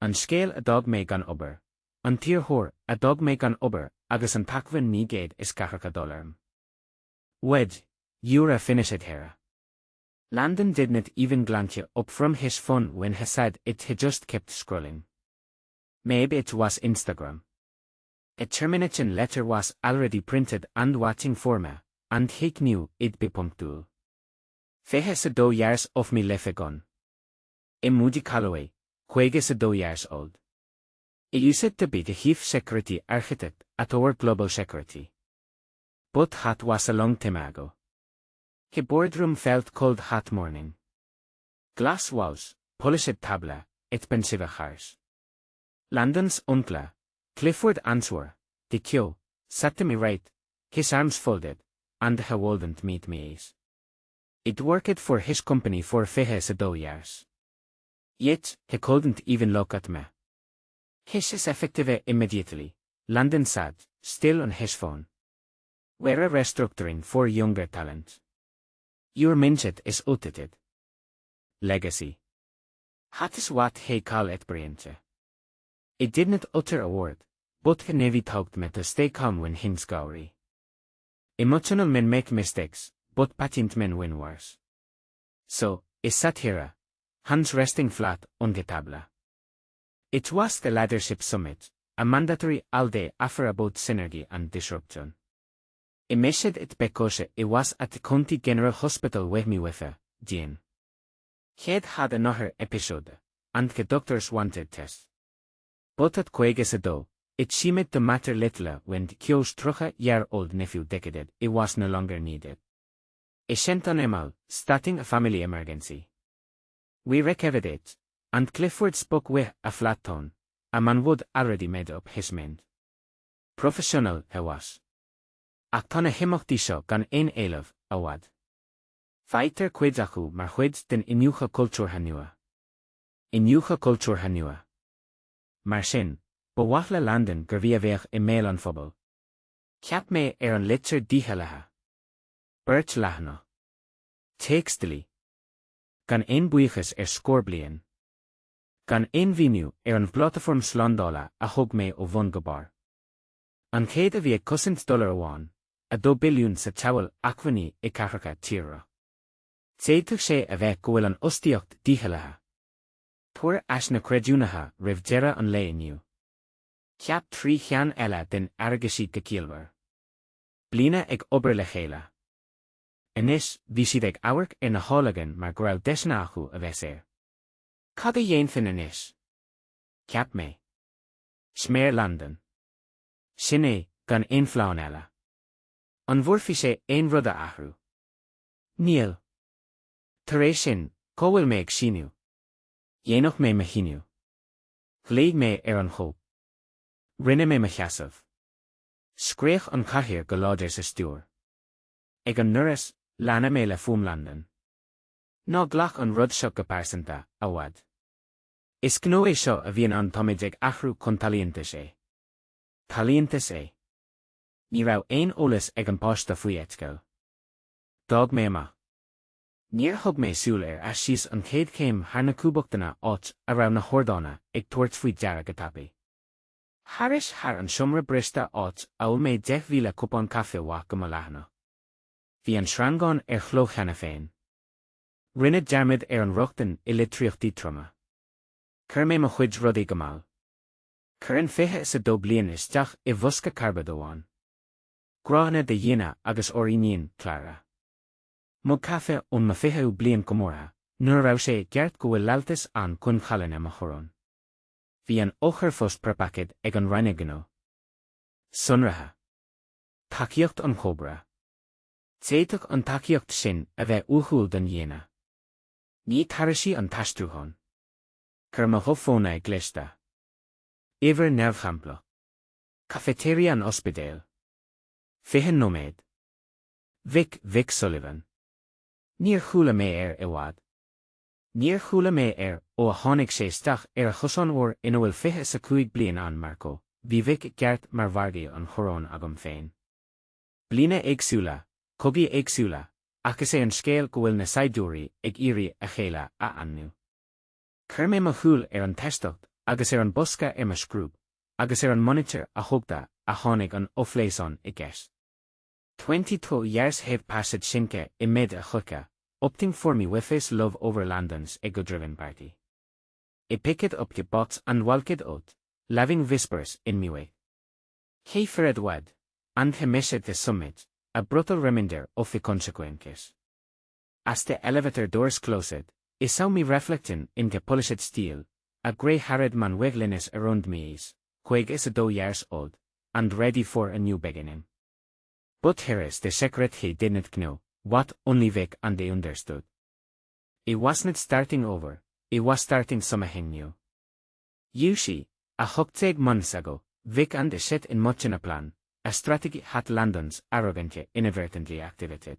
An scéal a dog mé gan Obair, an t-Iarrthóir a dog mé gan Obair, agus an t-Acmhainn $900. Wed, Eura finished here. Landon didn't even glance up from his phone when he said it. He just kept scrolling. Maybe it was Instagram. A termination letter was already printed and waiting for me, and he knew it'd be punctual. Fehe sa 2 years of me lefegon. Moody Calloway, 2 years old. I used to be the chief security architect at our global security. But that was a long time ago. The boardroom felt cold that morning. Glass walls, polished table, expensive cars. Landon's uncle, Clifford answer, the Q, sat to me right, his arms folded, and he wouldn't meet me eyes. It worked for his company for 2 years. Yet, he couldn't even look at me. His is effective immediately, Landon said, still on his phone. We're restructuring for younger talent. Your mindset is outdated. Legacy. That is what he call it brilliant. It didn't utter a word, but he never taught me to stay calm when things go wrong. Emotional men make mistakes, but patient men win wars. So, I sat here, hands resting flat on the table. It was the leadership summit, a mandatory all-day affair about synergy and disruption. I missed it because I was at the County General Hospital with me with Jane. He'd had another episode, and the doctors wanted tests. But at Quagesado, it seemed to matter little when the Q's 3-year-old nephew declared it was no longer needed. I sent an email, stating a family emergency. We recovered it, and Clifford spoke with a flat tone. A man would already made up his mind. Professional he was. Ach tána himachtaí seo gan éileh awad. Feitear chuid acu mar chuid den inniucha cultúrtha nua. Inniucha cultúrtha nua. Mar sin, ba bhaith le Landon gur bhí a bheith I méil an phobal. Ceap mé an litir díthealatha. Beirt leathna. Téacstalí. Gan buíochas scór bliain. Gan bhíniú an plataform slándála a thug mé ó bhun go bar. An chéad a bhí $100 amháin, a $2 billiún sa t-ábhar Acmhainn I carracha tíre. Téadfadh sé a bheith go bhfuil an ostaíocht díthealatha. Tuair as na creidúnatha roimh deireadh an lae inniu. Ceap 3 cheann eile den airgeasí go ciallmhar. Bliana ag Obair le chéile. Anois, bhí siad ag ábhar na hálagan mar go raibh deisna acu a bheith séir. Cad a dhéanfinn anois? Ceap mé. Sméir Landon. Sin é, gan phleán eile. An bhfuirfí sé rud a athrú. Níl. Tar éis sin, có bhfuil mé ag síniú. Dhéanach mé mo híniú. Chléigh mé an chóp. Rinne mé mo cheasamh. Scréach an chathaoir go láidir sa stúr. Ag an nuaras, leanna mé le fuam Landon. Ná ghlach an rud seo go pásanta, awad. Is gnó é seo a bhíonn an táid ag athrú chun talíontas é. Talíontas é. Ní raibh ólas ag an páiste faoi eiticeil. Dag mé amach. Níor thug mé súil as síos an chéad chéim thar na cúbachtainna áit a raibh na chordána ag tuairt faoi deara go tapaí. Tharis thar an siomra brista áit a bhfuil mé 10,000 cupán caifé wa go mo leathna. Bhí an sreangán chlóchanna féin. Rinne dearmid an ruchtain I litríochtaí troma. Cur mé mo chuid rudaí go máil. Cur an 22 bliain isteach I bhosca carbad amháin. Gráhanna de dhéine agus oríníon clara. Mo cafe ón mo 20 bliain go mórtha, nuair raibh sé geart go bhfuil lealtas an chun chalanna mo chorón. Bhí an óchar fós prepacid ag an roinne gnó. Sunratha. Tacaíocht an chóbra. Téadfadh an tacaíocht sin a bheith uthúil den dhéine. Ní tarasí an taistúchán. Cur mo thufóna ag gleista. Éiver Neamhchóir. Cafeteria an ospidéal. Fiche nóméad. Vic Sullivan. Níor chúla mé I bhfad. Níor chúla mé ó a tháinig sé isteach a chosaint uair ina bhfuil 25 bliain an Marco, bhí Vic geart mar bhargaí an chorón agam féin. Bliana éagsúla, cogaí éagsúla, agus an scéal go bhfuil na saidúirí ag iarraidh a chéile a annú. Cur mé mo chúil an teisteacht agus an bosca ar scrúb, agus an monitor a thugta a tháinig an óphléasán I gceist. 22 years have passed since I made a chuka, opting for me with his love over London's ego-driven party. I pick it up the box and walk it out, laving whispers in me way. He feared wad, and he missed the summit, a brutal reminder of the consequences. As the elevator doors closed, I saw me reflecting in the polished steel, a grey-haired man wiggling around me who is 2 years old, and ready for a new beginning. But here is the secret he didn't know, what only Vic and they understood. It wasn't starting over, it was starting something new. You see, a 8 months ago, Vic and they set in motion a plan, a strategy had London's arrogantly inadvertently activated.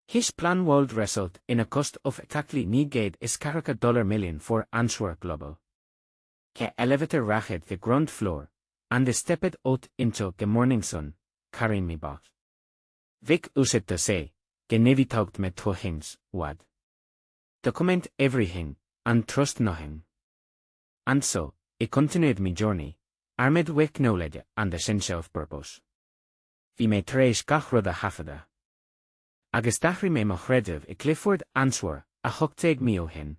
His plan would result in a cost of exactly $1 million for Answer Global. The elevator racked the ground floor, and they stepped out into the morning sun, carrying me back. Vic used to say, "Ge nevi talked me 2 things, wad. Document everything, and trust nothing." And so, I continued my journey, armed with knowledge and a sense of purpose. Vi me treis gach rud a hafada. Agus dachri me mo chreidh I Clifford Answer, a 8 mio hin.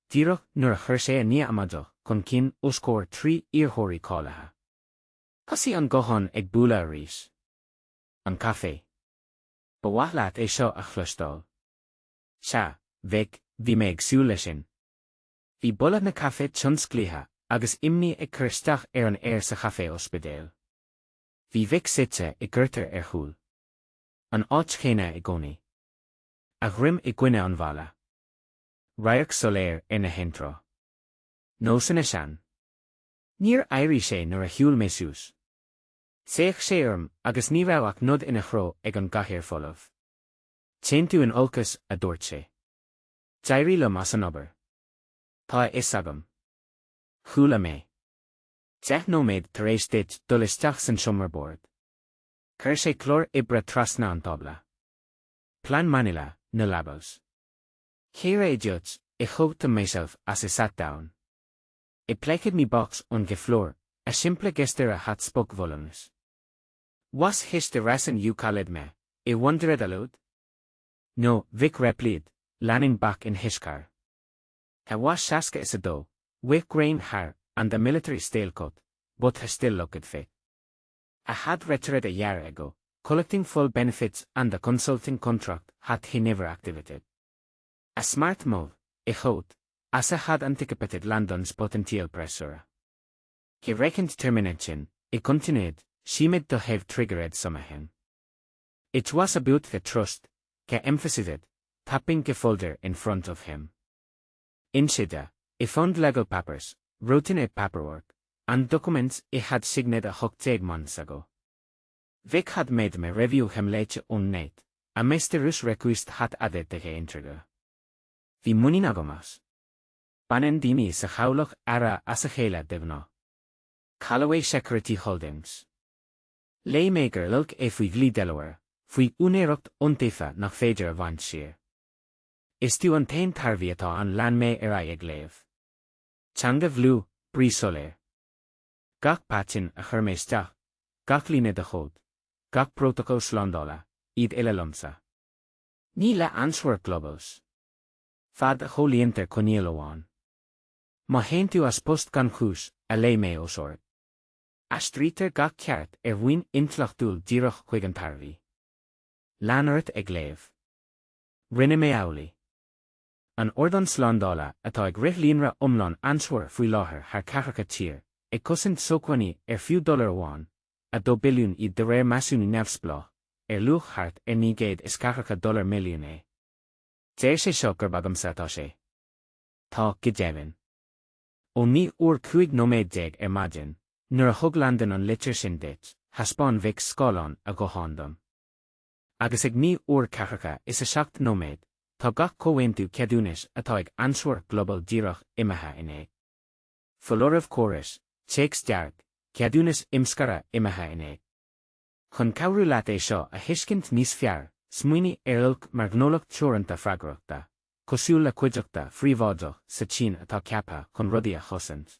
Díreach nuair a chuir sé a Neamhchóir chun cinn oscóir t-Iarrthóir cáileatha. Cosí an gcosaint ag bualadh arís. An cafe. Ba wath leat é seo a chluistáil. Se, Vic, bhí me ag súil leis sin. Bhí buladh na cafe tionsclaithe, agus imní ag chuirsteach ar an air sa cafe ospidéal. Bhí Vic site I gcuirtear ar chúl. An áit chéine I gcónaí. A ghuirim I gcuine an bhalla. Raiach soléir ar na hintro. Nó san na sean. Níor éirí sé nuair a shiúil mé suas. Séach sé orm agus ní raibh ach nod ina chró ag an gcathaoir folamh. Téann an olcas a dúirt sé. D'éirí lum as an obair. Tá is agam. Chúla mé. Deich nóméid tar éis dit dul isteach san siomarbord. Chuir sé clór ibre trasna an tabla. Plan Manila, na labels. Here I judged, I thought to myself as I sat down. I placed me box on the floor, a simple gesture had spoke volumes. Was his the reason you called me? I wondered aloud. No, Vic replied, leaning back in his car. He was shaska as a doe, with green hair and a military style cut, but he still looked fit. I had retired a year ago, collecting full benefits and a consulting contract had he never activated. A smart move, I thought, as I had anticipated London's potential pressure. He reckoned termination, I continued, seemed to have triggered something. It was about the trust, he emphasized, tapping the folder in front of him. Inside, I found legal papers, routine paperwork, and documents I had signed a 8 months ago. Vic had made me review him later on night, a mysterious request had added to the intrigue. Bhí muí agamas. Banan daoine sa chomhlach ara as a chéile dibhná. Callaway Security Holdings. Lé mé gur lilc é faoi bhlí Delaware, faoi únéireacht iontaofa nach féidir a bhaint siar. Is tú an tain tarbhí atá an lean mé ar ag léamh. Teanga bhlú, brí soléir. Gach pátin a chur mé isteach, gach líne de chód, gach protocol slándála, iad ile lumsa. Ní le Answer Globals. Fad a cholíontar coníal óháin. Má héin tú as post gan chúis, a lé mé ó sort. A strítar gach ceart ar bhain intlachtúil díreach chuig an tarbhí. Leanairt ag léamh. Rinne mé eolaí. An ordan slándála atá ag rith líonra umlán Answer faoi láthair thar ceathracha tír, ag cosaint sócmhainní ar $few amháin, a $2 billiún iad de réir measúna neamhsplách, ar luach thart ar $140 milliún é. Déir sé seo gur bagam sa tá sé. Tá go deimhin. Ó ní uair 5 ar maidin, nuair a thug London an litir sin dit, thaspáin Vic scáilán a go hándam. Agus ag ní uair ceathracha is a 7 nóméid, tá gach comhaontú ceadúnis atá ag Answer Global díreach imethe in é. Fullormh córas, téacs dearg, ceadúnis imscara imethe in é. Chun cabhrú leat é seo a thuiscint níos fearr, smuoine ar ilc mar gnólacht teoranta freagraachta, cosúil le cuideachta phríomháideach sa Tsín atá ceaptha chun rudaí a chosaint.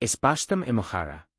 Is bastam I mo chara.